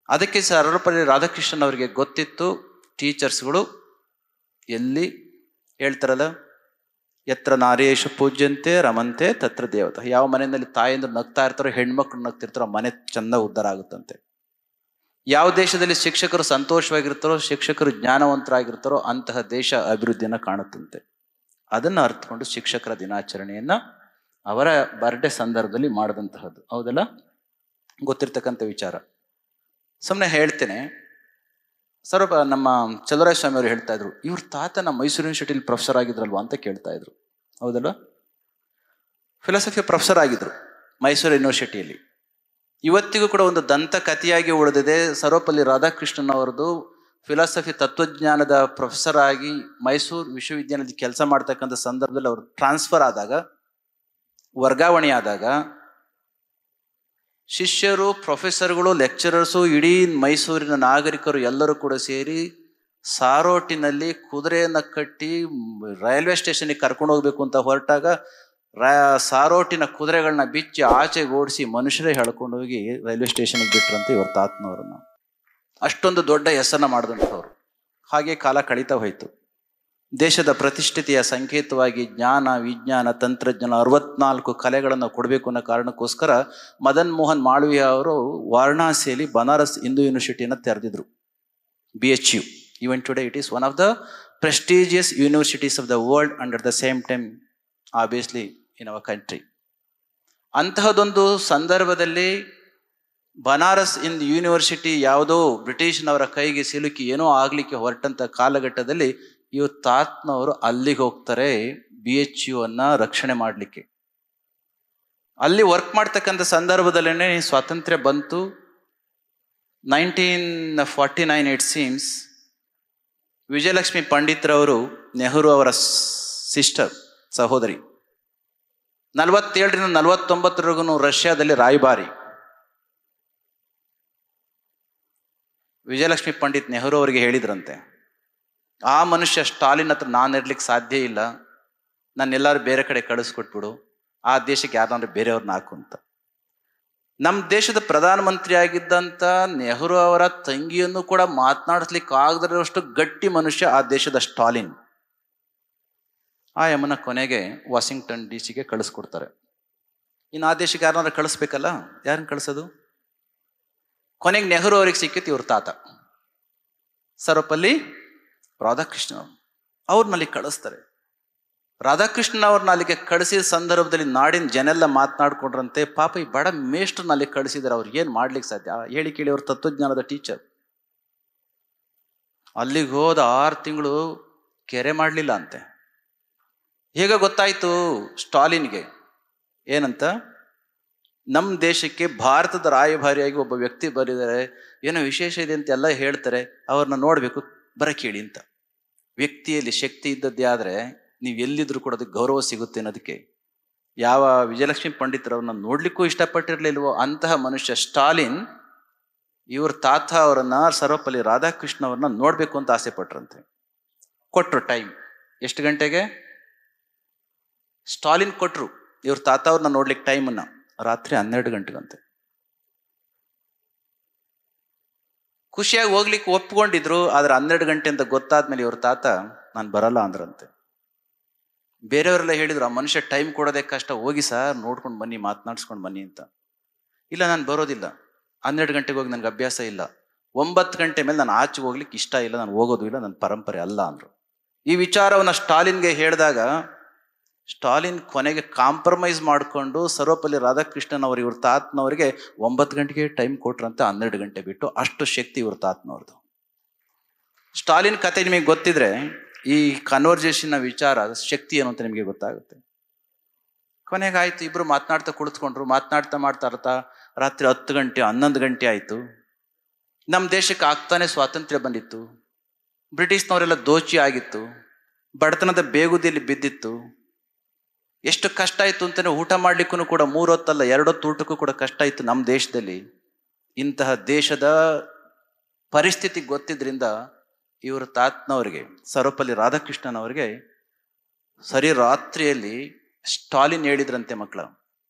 ಅದಕ್ಕೆ ಸರ್ವಪಲ್ಲಿ ರಾಧಾಕೃಷ್ಣನ್ ಅವರಿಗೆ ಗೊತ್ತಿತ್ತು, ಟೀಚರ್ಸ್ಗಳು ಎಲ್ಲಿ ಹೇಳ್ತಾರಲ್ಲ, ಯತ್ರ ನಾರೇಶು ಪೂಜ್ಯಂತೆ ರಮಂತೆ ತತ್ರ ದೇವತ. ಯಾವ ಮನೆಯಲ್ಲಿ ತಾಯಂದ್ರು ನಗ್ತಾ ಇರ್ತಾರೋ, ಹೆಣ್ಮಕ್ಳು ನಗ್ತಿರ್ತಾರೋ ಮನೆ ಚೆಂದ ಉದ್ಧಾರ ಆಗುತ್ತಂತೆ. ಯಾವ ದೇಶದಲ್ಲಿ ಶಿಕ್ಷಕರು ಸಂತೋಷವಾಗಿರ್ತಾರೋ, ಶಿಕ್ಷಕರು ಜ್ಞಾನವಂತರಾಗಿರ್ತಾರೋ ಅಂತಹ ದೇಶ ಅಭಿವೃದ್ಧಿಯನ್ನು ಕಾಣುತ್ತಂತೆ. ಅದನ್ನು ಅರ್ಥಕೊಂಡು ಶಿಕ್ಷಕರ ದಿನಾಚರಣೆಯನ್ನ ಅವರ ಬರ್ಡೇ ಸಂದರ್ಭದಲ್ಲಿ ಮಾಡಿದಂತಹದ್ದು. ಹೌದಲ್ಲ, ಗೊತ್ತಿರ್ತಕ್ಕಂಥ ವಿಚಾರ. ಸುಮ್ಮನೆ ಹೇಳ್ತೇನೆ. ಸ್ವಲ್ಪ ನಮ್ಮ ಚಲುವರಾಯ ಸ್ವಾಮಿ ಅವರು ಹೇಳ್ತಾ ಇದ್ರು, ಇವ್ರ ತಾತ ನಮ್ಮ ಮೈಸೂರು ಯೂನಿವರ್ಸಿಟಿಲಿ ಪ್ರೊಫೆಸರ್ ಆಗಿದ್ರಲ್ವಾ ಅಂತ ಕೇಳ್ತಾ ಇದ್ರು. ಹೌದಲ್ಲ, ಫಿಲಾಸಫಿ ಪ್ರೊಫೆಸರ್ ಆಗಿದ್ರು ಮೈಸೂರು ಯೂನಿವರ್ಸಿಟಿಯಲ್ಲಿ. ಇವತ್ತಿಗೂ ಕೂಡ ಒಂದು ದಂತಕಥೆಯಾಗಿ ಉಳಿದಿದೆ. ಸರ್ವಪಲ್ಲಿ ರಾಧಾಕೃಷ್ಣನ್ ಅವರದು ಫಿಲಾಸಫಿ ತತ್ವಜ್ಞಾನದ ಪ್ರೊಫೆಸರ್ ಆಗಿ ಮೈಸೂರು ವಿಶ್ವವಿದ್ಯಾಲಯದಲ್ಲಿ ಕೆಲಸ ಮಾಡ್ತಕ್ಕಂಥ ಸಂದರ್ಭದಲ್ಲಿ ಅವರು ಟ್ರಾನ್ಸ್ಫರ್ ಆದಾಗ, ವರ್ಗಾವಣೆ ಆದಾಗ, ಶಿಷ್ಯರು, ಪ್ರೊಫೆಸರ್ಗಳು, ಲೆಕ್ಚರರ್ಸು, ಇಡೀ ಮೈಸೂರಿನ ನಾಗರಿಕರು ಎಲ್ಲರೂ ಕೂಡ ಸೇರಿ ಸಾರೋಟಿನಲ್ಲಿ ಕುದುರೆಯನ್ನು ಕಟ್ಟಿ ರೈಲ್ವೆ ಸ್ಟೇಷನ್ಗೆ ಕರ್ಕೊಂಡು ಹೋಗ್ಬೇಕು ಅಂತ ಹೊರಟಾಗ ಸಾರೋಟಿನ ಕುದುರೆಗಳನ್ನ ಬಿಚ್ಚಿ ಆಚೆಗೆ ಓಡಿಸಿ ಮನುಷ್ಯರೇ ಹೇಳ್ಕೊಂಡು ಹೋಗಿ ರೈಲ್ವೆ ಸ್ಟೇಷನ್ಗೆ ಬಿಟ್ರಂತೆ ಇವ್ರ ತಾತನವರನ್ನ. ಅಷ್ಟೊಂದು ದೊಡ್ಡ ಹೆಸರನ್ನ ಮಾಡಿದಂಥವ್ರು. ಹಾಗೆ ಕಾಲ ಕಳೀತಾ ಹೋಯಿತು. ದೇಶದ ಪ್ರತಿಷ್ಠಿತೆಯ ಸಂಕೇತವಾಗಿ ಜ್ಞಾನ, ವಿಜ್ಞಾನ, ತಂತ್ರಜ್ಞಾನ 64 ಕಲೆಗಳನ್ನು ಕೊಡಬೇಕು ಅನ್ನೋ ಕಾರಣಕ್ಕೋಸ್ಕರ ಮದನ್ ಮೋಹನ್ ಮಾಳವೀಯ ಅವರು ವಾರಣಾಸಿಯಲ್ಲಿ Banaras Hindu ಯೂನಿವರ್ಸಿಟಿಯನ್ನು ತೆರೆದಿದ್ರು, BHU. Even today it is one of the prestigious universities of the world and at the same time obviously in our country. ಅಂತಹದೊಂದು ಸಂದರ್ಭದಲ್ಲಿ ಬನಾರಸ್ ಯೂನಿವರ್ಸಿಟಿ ಯಾವುದೋ ಬ್ರಿಟಿಷ್ನವರ ಕೈಗೆ ಸಿಲುಕಿ ಏನೋ ಆಗ್ಲಿಕ್ಕೆ ಹೊರಟಂತ ಕಾಲಘಟ್ಟದಲ್ಲಿ ಇವ್ರ ತಾತನವರು ಅಲ್ಲಿಗೆ ಹೋಗ್ತಾರೆ BHU ಅನ್ನ ರಕ್ಷಣೆ ಮಾಡಲಿಕ್ಕೆ. ಅಲ್ಲಿ ವರ್ಕ್ ಮಾಡ್ತಕ್ಕಂಥ ಸಂದರ್ಭದಲ್ಲೇ ಸ್ವಾತಂತ್ರ್ಯ ಬಂತು. 1949 ಇಟ್ ಸೀಮ್ಸ್. ವಿಜಯಲಕ್ಷ್ಮಿ ಪಂಡಿತ್ರವರು ನೆಹರು ಅವರ ಸಿಸ್ಟರ್, ಸಹೋದರಿ, 47ರಿಂದ 49 ರಷ್ಯಾದಲ್ಲಿ ರಾಯಭಾರಿ. ವಿಜಯಲಕ್ಷ್ಮಿ ಪಂಡಿತ್ ನೆಹರು ಅವರಿಗೆ ಹೇಳಿದ್ರಂತೆ, ಆ ಮನುಷ್ಯ ಸ್ಟಾಲಿನ್ ಹತ್ರ ನಾನು ಇರ್ಲಿಕ್ಕೆ ಸಾಧ್ಯ ಇಲ್ಲ, ನನ್ನೆಲ್ಲರೂ ಬೇರೆ ಕಡೆ ಕಳಿಸ್ಕೊಟ್ಬಿಡು, ಆ ದೇಶಕ್ಕೆ ಯಾರನ್ನಾದ್ರೂ ಬೇರೆಯವ್ರನ್ನ ಹಾಕು ಅಂತ. ನಮ್ಮ ದೇಶದ ಪ್ರಧಾನಮಂತ್ರಿ ಆಗಿದ್ದಂಥ ನೆಹರು ಅವರ ತಂಗಿಯನ್ನು ಕೂಡ ಮಾತನಾಡಿಸ್ಲಿಕ್ಕೆ ಆಗದಿರೋಷ್ಟು ಗಟ್ಟಿ ಮನುಷ್ಯ ಆ ದೇಶದ ಸ್ಟಾಲಿನ್. ಆ ಯಮನ ಕೊನೆಗೆ ವಾಷಿಂಗ್ಟನ್ DC ಕಳಿಸ್ಕೊಡ್ತಾರೆ. ಇನ್ನು ಆ ದೇಶಕ್ಕೆ ಯಾರನ್ನಾದ್ರೂ ಕಳಿಸ್ಬೇಕಲ್ಲ, ಯಾರನ್ನ ಕಳಿಸೋದು? ಕೊನೆಗೆ ನೆಹರು ಅವ್ರಿಗೆ ಸಿಕ್ಕಿತ್ತು ಇವ್ರ ತಾತ ಸರ್ವಪಲ್ಲಿ ರಾಧಾಕೃಷ್ಣನ್. ಅವ್ರನ್ನಲ್ಲಿ ಕಳಿಸ್ತಾರೆ. ರಾಧಾಕೃಷ್ಣನ್ ಅವ್ರನ್ನ ಅಲ್ಲಿಗೆ ಕಳಿಸಿದ ಸಂದರ್ಭದಲ್ಲಿ ನಾಡಿನ ಜನೆಲ್ಲ ಮಾತನಾಡ್ಕೊಂಡ್ರಂತೆ, ಪಾಪ ಈ ಬಡ ಮೇಷ್ಟ್ರನ್ನ ಅಲ್ಲಿ ಕಳಿಸಿದಾರೆ, ಅವ್ರು ಏನು ಮಾಡ್ಲಿಕ್ಕೆ ಸಾಧ್ಯ? ಹೇಳಿ ಕೇಳಿ, ಅವ್ರ ತತ್ವಜ್ಞಾನದ ಟೀಚರ್. ಅಲ್ಲಿಗೆ ಹೋದ 6 ತಿಂಗಳು ಕೆರೆ ಮಾಡಲಿಲ್ಲ ಅಂತೆ. ಹೇಗ ಗೊತ್ತಾಯ್ತು ಸ್ಟಾಲಿನ್ಗೆ ಏನಂತ? ನಮ್ಮ ದೇಶಕ್ಕೆ ಭಾರತದ ರಾಯಭಾರಿಯಾಗಿ ಒಬ್ಬ ವ್ಯಕ್ತಿ ಬರಿದ್ದಾರೆ, ಏನೋ ವಿಶೇಷ ಇದೆ ಅಂತ ಎಲ್ಲ ಹೇಳ್ತಾರೆ, ಅವ್ರನ್ನ ನೋಡಬೇಕು, ಬರಕ್ಕೆ ಹೇಳಿ ಅಂತ. ವ್ಯಕ್ತಿಯಲ್ಲಿ ಶಕ್ತಿ ಇದ್ದದ್ದೇ ಆದರೆ ನೀವು ಎಲ್ಲಿದ್ರು ಕೂಡ ಅದಕ್ಕೆ ಗೌರವ ಸಿಗುತ್ತೆ ಅನ್ನೋದಕ್ಕೆ ಯಾವ ವಿಜಯಲಕ್ಷ್ಮಿ ಪಂಡಿತರವ್ರನ್ನ ನೋಡ್ಲಿಕ್ಕೂ ಇಷ್ಟಪಟ್ಟಿರ್ಲಿಲ್ವೋ ಅಂತಹ ಮನುಷ್ಯ ಸ್ಟಾಲಿನ್ ಇವ್ರ ತಾತ ಅವರನ್ನ, ಸರ್ವಪಲ್ಲಿ ರಾಧಾಕೃಷ್ಣ ಅವ್ರನ್ನ ನೋಡ್ಬೇಕು ಅಂತ ಆಸೆ ಪಟ್ರಂತೆ. ಕೊಟ್ರು ಟೈಮ್. ಎಷ್ಟು ಗಂಟೆಗೆ? ಸ್ಟಾಲಿನ್ ಕೊಟ್ರು ಇವ್ರ ತಾತ ಅವ್ರನ್ನ ನೋಡ್ಲಿಕ್ಕೆ ಟೈಮನ್ನ, ರಾತ್ರಿ 12 ಗಂಟೆಗಂತೆ. ಖುಷಿಯಾಗಿ ಹೋಗ್ಲಿಕ್ಕೆ ಒಪ್ಕೊಂಡಿದ್ರು. ಆದ್ರೆ 12 ಗಂಟೆ ಅಂತ ಗೊತ್ತಾದ್ಮೇಲೆ ಇವ್ರ ತಾತ ನಾನು ಬರಲ್ಲ ಅಂದ್ರಂತೆ. ಬೇರೆಯವರೆಲ್ಲ ಹೇಳಿದ್ರು, ಆ ಮನುಷ್ಯ ಟೈಮ್ ಕೊಡೋದೇ ಕಷ್ಟ, ಹೋಗಿ ಸರ್ ನೋಡ್ಕೊಂಡು ಬನ್ನಿ, ಮಾತನಾಡ್ಸ್ಕೊಂಡು ಬನ್ನಿ ಅಂತ. ಇಲ್ಲ, ನಾನು ಬರೋದಿಲ್ಲ, 12 ಗಂಟೆಗೆ ಹೋಗಿ ನನಗೆ ಅಭ್ಯಾಸ ಇಲ್ಲ, 9 ಗಂಟೆ ಮೇಲೆ ನಾನು ಆಚೆಗೆ ಹೋಗ್ಲಿಕ್ಕೆ ಇಷ್ಟ ಇಲ್ಲ, ನಾನು ಹೋಗೋದು ಇಲ್ಲ, ನನ್ನ ಪರಂಪರೆ ಅಲ್ಲ ಅಂದ್ರು. ಈ ವಿಚಾರವನ್ನ ಸ್ಟಾಲಿನ್ಗೆ ಹೇಳಿದಾಗ ಸ್ಟಾಲಿನ್ ಕೊನೆಗೆ ಕಾಂಪ್ರಮೈಸ್ ಮಾಡಿಕೊಂಡು ಸರ್ವಪಲ್ಲಿ ರಾಧಾಕೃಷ್ಣನ್ ಅವರು ಇವ್ರ ತಾತನವರಿಗೆ 9 ಗಂಟೆಗೆ ಟೈಮ್ ಕೊಟ್ರಂತೆ, 12 ಗಂಟೆ ಬಿಟ್ಟು. ಅಷ್ಟು ಶಕ್ತಿ ಇವ್ರ ತಾತನವ್ರದ್ದು. ಸ್ಟಾಲಿನ್ ಕತೆ ನಿಮಗೆ ಗೊತ್ತಿದ್ರೆ ಈ ಕನ್ವರ್ಜೇಷನ್ನ ವಿಚಾರ, ಶಕ್ತಿ ಏನು ಅಂತ ನಿಮಗೆ ಗೊತ್ತಾಗುತ್ತೆ. ಕೊನೆಗಾಯ್ತು, ಇಬ್ರು ಮಾತನಾಡ್ತಾ ಕುಳಿತುಕೊಂಡ್ರು. ಮಾತನಾಡ್ತಾ ರಾತ್ರಿ 10 ಗಂಟೆ 11 ಗಂಟೆ ಆಯಿತು. ನಮ್ಮ ದೇಶಕ್ಕೆ ಆಗ್ತಾನೆ ಸ್ವಾತಂತ್ರ್ಯ ಬಂದಿತ್ತು. ಬ್ರಿಟಿಷ್ನವರೆಲ್ಲ ದೋಚಿ ಆಗಿತ್ತು, ಬಡತನದ ಬೇಗುದಿಯಲ್ಲಿ ಬಿದ್ದಿತ್ತು. ಎಷ್ಟು ಕಷ್ಟ ಆಯಿತು ಅಂತಾನೆ ಊಟ ಮಾಡ್ಲಿಕ್ಕೂ ಕೂಡ 3 ಹೊತ್ತಲ್ಲ 2 ಹೊತ್ತು ಊಟಕ್ಕೂ ಕೂಡ ಕಷ್ಟ ಇತ್ತು ನಮ್ಮ ದೇಶದಲ್ಲಿ. ಇಂತಹ ದೇಶದ ಪರಿಸ್ಥಿತಿ ಗೊತ್ತಿದ್ರಿಂದ ಇವ್ರ ತಾತನವರಿಗೆ, ಸರ್ವಪಲ್ಲಿ ರಾಧಾಕೃಷ್ಣನ್ ಅವರಿಗೆ ಸರಿ ರಾತ್ರಿಯಲ್ಲಿ ಸ್ಟಾಲಿನ್ ಹೇಳಿದ್ರಂತೆ, ಮಕ್ಕಳ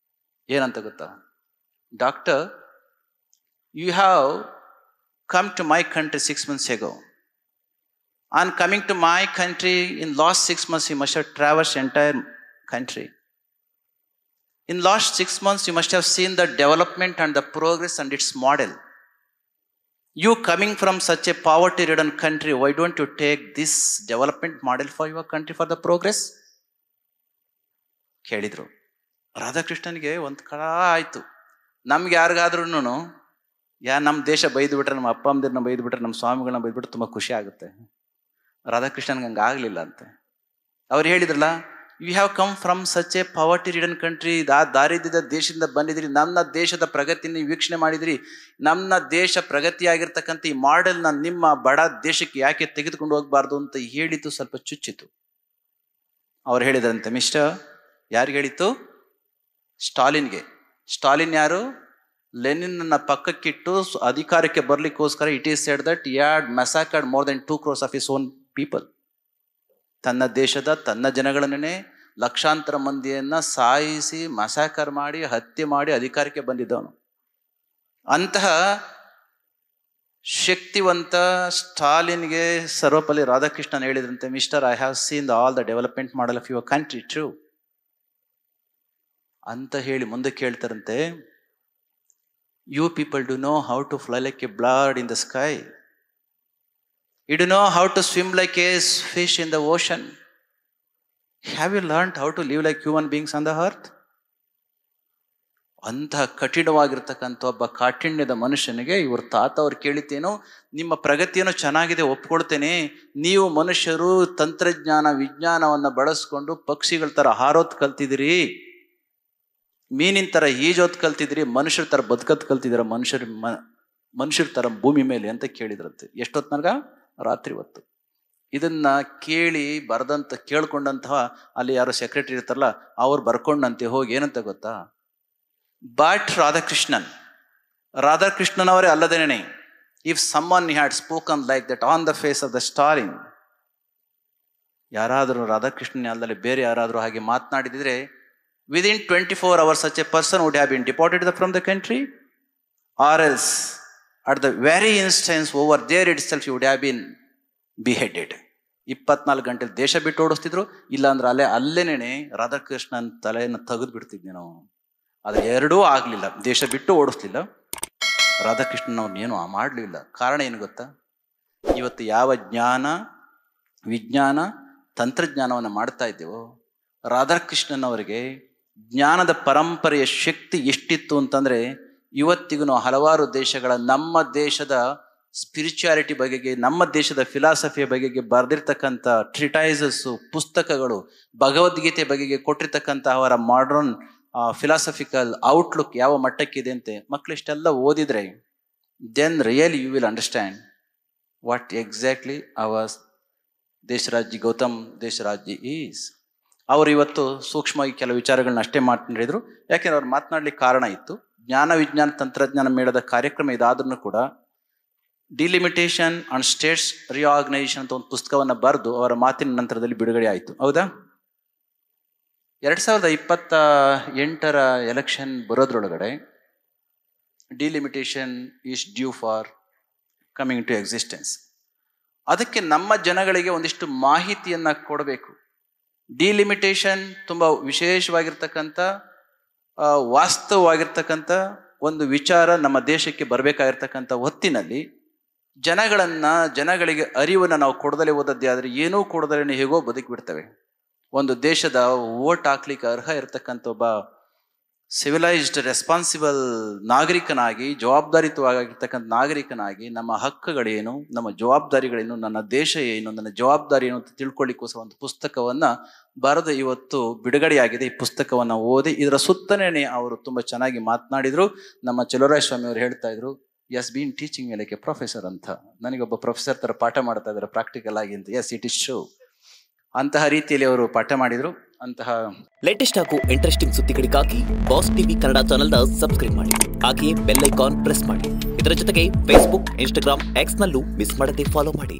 ಏನಂತ ಗೊತ್ತಾ? Doctor, you have come to my country 6 months ago. On coming to my country, in last 6 months, you must have traversed entire country. In last 6 months, you must have seen the development and the progress and its model. You coming from such a poverty-ridden country, why don't you take this development model for your country for the progress? ಕೇಳಿದ್ರು. ರಾಧಾಕೃಷ್ಣನಿಗೆ ಒಂದು ಕಳ ಆಯಿತು. ನಮ್ಗೆ ಯಾರಿಗಾದ್ರೂ ನಮ್ಮ ದೇಶ ಬೈದು ಬಿಟ್ರೆ, ನಮ್ಮ ಅಪ್ಪ ಅಮ್ಮದಿರನ್ನ ಬೈದು ಬಿಟ್ರೆ, ನಮ್ಮ ಸ್ವಾಮಿಗಳನ್ನ ಬೈದ್ಬಿಟ್ರೆ ತುಂಬ ಖುಷಿ ಆಗುತ್ತೆ. ರಾಧಾಕೃಷ್ಣನ್ಗೆ ಹಂಗೆ ಆಗಲಿಲ್ಲ ಅಂತೆ. ಅವ್ರು ಹೇಳಿದ್ರಲ್ಲ, you have come from such a poverty ridden country, ದಾರಿದ್ರ್ಯದ ದೇಶದಿಂದ ಬಂದಿದ್ರಿ, ನಮ್ಮ ದೇಶದ ಪ್ರಗತಿನ ವೀಕ್ಷಣೆ ಮಾಡಿದಿರಿ, ನಮ್ಮ ದೇಶ ಪ್ರಗತಿಯಾಗಿರ್ತಕ್ಕಂಥ ಈ ಮಾಡೆಲ್ನ ನಿಮ್ಮ ಬಡ ದೇಶಕ್ಕೆ ಯಾಕೆ ತೆಗೆದುಕೊಂಡು ಹೋಗಬಾರ್ದು ಅಂತ ಹೇಳಿದ್ದು ಸ್ವಲ್ಪ ಚುಚ್ಚಿತು. ಅವ್ರು ಹೇಳಿದ್ರಂತೆ, ಮಿಸ್ಟರ್, ಯಾರಿಗೆ ಹೇಳಿತ್ತು? ಸ್ಟಾಲಿನ್ಗೆ. ಸ್ಟಾಲಿನ್ ಯಾರು? ಲೆನಿನ್ನ ಪಕ್ಕಕ್ಕಿಟ್ಟು ಅಧಿಕಾರಕ್ಕೆ ಬರ್ಲಿಕ್ಕೋಸ್ಕರ it is said that he had massacred more than 2 crores of his own people. ತನ್ನ ದೇಶದ ತನ್ನ ಜನಗಳನ್ನೇ ಲಕ್ಷಾಂತರ ಮಂದಿಯನ್ನ ಸಾಯಿಸಿ ಮಸಾಕರ್ ಮಾಡಿ ಹತ್ಯೆ ಮಾಡಿ ಅಧಿಕಾರಕ್ಕೆ ಬಂದಿದ್ದವನು. ಅಂತಹ ಶಕ್ತಿವಂತ ಸ್ಟಾಲಿನ್ಗೆ ಸರ್ವಪಲ್ಲಿ ರಾಧಾಕೃಷ್ಣನ್ ಹೇಳಿದ್ರಂತೆ, mister, I have seen all the development model of your country true ಅಂತ ಹೇಳಿ ಮುಂದಕ್ಕೆ ಹೇಳ್ತಾರಂತೆ, you people do know how to fly like a bird in the sky. You do know how to swim like a fish in the ocean. Have you learned how to live like human beings on the earth? ಅಂತಹ ಕಠಿಣವಾಗಿರ್ತಕ್ಕಂಥ ಒಬ್ಬ ಕಾಠಿಣ್ಯದ ಮನುಷ್ಯನಿಗೆ ಇವ್ರ ತಾತ ಅವ್ರು ಕೇಳಿದ್ದೇನೋ, ನಿಮ್ಮ ಪ್ರಗತಿಯನ್ನು ಚೆನ್ನಾಗಿದೆ ಒಪ್ಕೊಳ್ತೇನೆ, ನೀವು ಮನುಷ್ಯರು ತಂತ್ರಜ್ಞಾನ ವಿಜ್ಞಾನವನ್ನು ಬಳಸ್ಕೊಂಡು ಪಕ್ಷಿಗಳ ಥರ ಹಾರೋತ್ ಕಲ್ತಿದ್ದೀರಿ, ಮೀನಿನ ಥರ ಈಜೋದ್ ಕಲ್ತಿದ್ರಿ, ಮನುಷ್ಯರ ಥರ ಬದುಕತ್ ಕಲ್ತಿದ್ದೀರ, ಮನುಷ್ಯರ ಥರ ಭೂಮಿ ಮೇಲೆ ಅಂತ ಕೇಳಿದ್ರಂತೆ. ಎಷ್ಟೊತ್ನಾಗ? ರಾತ್ರಿ ಹೊತ್ತು. ಇದನ್ನ ಕೇಳಿ ಬರೆದಂತ ಕೇಳ್ಕೊಂಡಂತಹ ಅಲ್ಲಿ ಯಾರೋ ಸೆಕ್ರೆಟರಿ ಇರ್ತಾರಲ್ಲ, ಅವ್ರು ಬರ್ಕೊಂಡಂತೆ ಹೋಗಿ ಏನಂತ ಗೊತ್ತಾ, ಬಟ್ ರಾಧಾಕೃಷ್ಣನ್ ಅವರೇ ಅಲ್ಲದೇನೆ, if someone had spoken like that on the face of the Stalin, ಯಾರಾದರೂ ರಾಧಾಕೃಷ್ಣನ್ ಅಲ್ಲದೆ ಬೇರೆ ಯಾರಾದರೂ ಹಾಗೆ ಮಾತನಾಡಿದ್ರೆ, within 24 hours such a person would have been deported from the country, or else at the very instance over there itself he would have been beheaded. 24 ಗಂಟೆ ದೇಶ ಬಿಟ್ಟು ಓಡಿಸ್ತಿದ್ರು, ಇಲ್ಲಾಂದ್ರೆ ಅಲ್ಲೇನೆ ರಾಧಾಕೃಷ್ಣನ್ ತಲೆಯನ್ನು ತೆಗೆದು ಬಿಡ್ತಿದ್ವಿ ನಾವು. ಅದು ಎರಡೂ ಆಗ್ಲಿಲ್ಲ, ದೇಶ ಬಿಟ್ಟು ಓಡಿಸ್ಲಿಲ್ಲ, ರಾಧಾಕೃಷ್ಣನ್ ಅವ್ರನ್ನೇನು ಮಾಡಲಿಲ್ಲ. ಕಾರಣ ಏನು ಗೊತ್ತಾ? ಇವತ್ತು ಯಾವ ಜ್ಞಾನ ವಿಜ್ಞಾನ ತಂತ್ರಜ್ಞಾನವನ್ನು ಮಾಡ್ತಾ ಇದ್ದೇವೋ, ರಾಧಾಕೃಷ್ಣನ್ ಅವರಿಗೆ ಜ್ಞಾನದ ಪರಂಪರೆಯ ಶಕ್ತಿ ಎಷ್ಟಿತ್ತು ಅಂತಂದ್ರೆ, ಇವತ್ತಿಗೂ ಹಲವಾರು ದೇಶಗಳ ನಮ್ಮ ದೇಶದ ಸ್ಪಿರಿಚುಯಾಲಿಟಿ ಬಗೆಗೆ, ನಮ್ಮ ದೇಶದ ಫಿಲಾಸಫಿಯ ಬಗೆಗೆ ಬರೆದಿರ್ತಕ್ಕಂಥ ಟ್ರಿಟೈಸಸ್ಸು, ಪುಸ್ತಕಗಳು, ಭಗವದ್ಗೀತೆ ಬಗೆಗೆ ಕೊಟ್ಟಿರ್ತಕ್ಕಂಥ ಅವರ ಮಾಡರ್ನ್ ಫಿಲಾಸಫಿಕಲ್ ಔಟ್ಲುಕ್ ಯಾವ ಮಟ್ಟಕ್ಕಿದೆ ಅಂತೆ ಮಕ್ಕಳು ಇಷ್ಟೆಲ್ಲ ಓದಿದ್ರೆ, then really you will understand what exactly our Deshraj Gautam Deshraj is. ಅವರು ಇವತ್ತು ಸೂಕ್ಷ್ಮವಾಗಿ ಕೆಲವು ವಿಚಾರಗಳನ್ನ ಅಷ್ಟೇ ಮಾತನಾಡಿದ್ರು, ಯಾಕೆಂದ್ರೆ ಅವ್ರು ಮಾತನಾಡ್ಲಿಕ್ಕೆ ಕಾರಣ ಇತ್ತು. ಜ್ಞಾನ ವಿಜ್ಞಾನ ತಂತ್ರಜ್ಞಾನ ಮೇಳದ ಕಾರ್ಯಕ್ರಮ ಇದಾದ್ರೂ ಕೂಡ ಡಿಲಿಮಿಟೇಷನ್ ಅಂಡ್ ಸ್ಟೇಟ್ಸ್ ರಿಆರ್ಗನೈಸೇಷನ್ ಅಂತ ಒಂದು ಪುಸ್ತಕವನ್ನು ಬರೆದು ಅವರ ಮಾತಿನ ನಂತರದಲ್ಲಿ ಬಿಡುಗಡೆ ಆಯಿತು. ಹೌದಾ? 2028 ಎಲೆಕ್ಷನ್ ಬರೋದ್ರೊಳಗಡೆ delimitation is due for coming to existence. ಅದಕ್ಕೆ ನಮ್ಮ ಜನಗಳಿಗೆ ಒಂದಿಷ್ಟು ಮಾಹಿತಿಯನ್ನು ಕೊಡಬೇಕು. ಡಿಲಿಮಿಟೇಷನ್ ತುಂಬ ವಿಶೇಷವಾಗಿರ್ತಕ್ಕಂಥ ವಾಸ್ತವವಾಗಿರ್ತಕ್ಕಂಥ ಒಂದು ವಿಚಾರ ನಮ್ಮ ದೇಶಕ್ಕೆ ಬರಬೇಕಾಗಿರ್ತಕ್ಕಂಥ ಹೊತ್ತಿನಲ್ಲಿ ಜನಗಳಿಗೆ ಅರಿವನ್ನು ನಾವು ಕೊಡದಲೇ ಓದದ್ದೇ ಆದರೆ ಏನೂ ಕೊಡದಲೇ ಹೇಗೋ ಬದುಕಿಬಿಡ್ತವೆ. ಒಂದು ದೇಶದ ವೋಟ್ ಹಾಕ್ಲಿಕ್ಕೆ ಅರ್ಹ ಇರತಕ್ಕಂಥ ಒಬ್ಬ ಸಿವಿಲೈಸ್ಡ್ ರೆಸ್ಪಾನ್ಸಿಬಲ್ ನಾಗರಿಕನಾಗಿ, ಜವಾಬ್ದಾರಿತವಾಗಿರ್ತಕ್ಕಂಥ ನಾಗರಿಕನಾಗಿ ನಮ್ಮ ಹಕ್ಕುಗಳೇನು, ನಮ್ಮ ಜವಾಬ್ದಾರಿಗಳೇನು, ನನ್ನ ದೇಶ ಏನು, ನನ್ನ ಜವಾಬ್ದಾರಿ ಏನು ಅಂತ ತಿಳ್ಕೊಳ್ಳಿಕ್ಕೋಸ್ಕರ ಒಂದು ಪುಸ್ತಕವನ್ನು ಬರೆದು ಇವತ್ತು ಬಿಡುಗಡೆಯಾಗಿದೆ. ಈ ಪುಸ್ತಕವನ್ನು ಓದಿ ಇದರ ಸುತ್ತನೇ ಅವರು ತುಂಬ ಚೆನ್ನಾಗಿ ಮಾತನಾಡಿದರು. ನಮ್ಮ ಚಲುವರಾಯ ಸ್ವಾಮಿ ಅವರು ಹೇಳ್ತಾ ಇದ್ರು, has been teaching me like a professor ಅಂತ. ನನಗೊಬ್ಬ ಪ್ರೊಫೆಸರ್ ಥರ ಪಾಠ ಮಾಡ್ತಾ ಇದ್ದಾರೆ ಪ್ರಾಕ್ಟಿಕಲ್ ಆಗಿ ಅಂತ. Yes, it is show. ಅಂತಹ ರೀತಿಯಲ್ಲಿ ಅವರು ಪಾಠ ಮಾಡಿದರು. ಅಂತಹ ಲೇಟೆಸ್ಟ್ ಹಾಗೂ ಇಂಟ್ರೆಸ್ಟಿಂಗ್ ಸುದ್ದಿಗಳಿಗಾಗಿ ಬಾಸ್ ಟಿವಿ ಕನ್ನಡ ಚಾನೆಲ್ನ ಸಬ್ಸ್ಕ್ರೈಬ್ ಮಾಡಿ, ಹಾಗೆಯೇ ಬೆಲ್ ಐಕಾನ್ ಪ್ರೆಸ್ ಮಾಡಿ. ಇದರ ಜೊತೆಗೆ ಫೇಸ್ಬುಕ್, ಇನ್ಸ್ಟಾಗ್ರಾಮ್, ಎಕ್ಸ್ ನಲ್ಲೂ ಮಿಸ್ ಮಾಡದೆ ಫಾಲೋ ಮಾಡಿ.